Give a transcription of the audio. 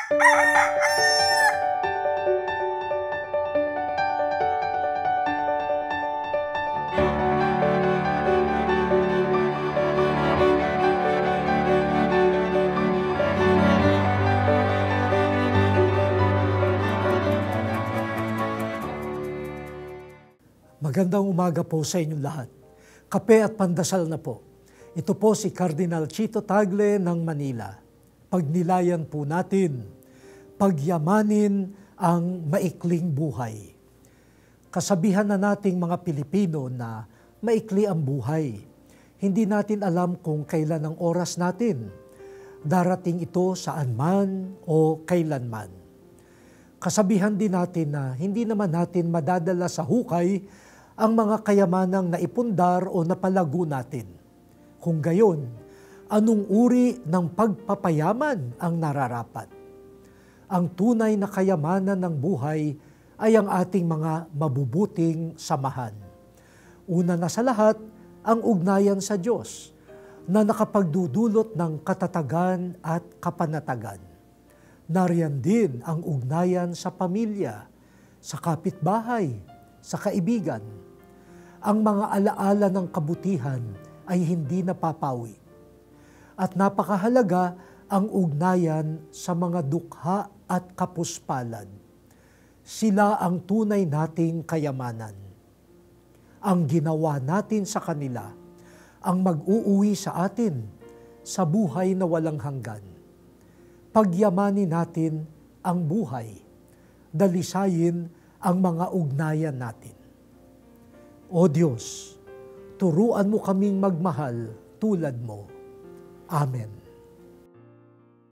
Magandang umaga po sa inyong lahat. Kape at pandasal na po. Ito po si Cardinal Chito Tagle ng Manila. Pagnilayan po natin, pagyamanin ang maikling buhay. Kasabihan na nating mga Pilipino na maikli ang buhay. Hindi natin alam kung kailan ang oras natin. Darating ito saan man o kailanman. Kasabihan din natin na hindi naman natin madadala sa hukay ang mga kayamanang naipundar o napalago natin. Kung gayon, anong uri ng pagpapayaman ang nararapat? Ang tunay na kayamanan ng buhay ay ang ating mga mabubuting samahan. Una na sa lahat, ang ugnayan sa Diyos na nakapagdudulot ng katatagan at kapanatagan. Nariyan din ang ugnayan sa pamilya, sa kapitbahay, sa kaibigan. Ang mga alaala ng kabutihan ay hindi napapawi. At napakahalaga ang ugnayan sa mga dukha at kapuspalad. Sila ang tunay nating kayamanan. Ang ginawa natin sa kanila ang mag-uuwi sa atin sa buhay na walang hanggan. Pagyamanin natin ang buhay. Dalisayin ang mga ugnayan natin. O Diyos, turuan mo kaming magmahal tulad mo. Amen.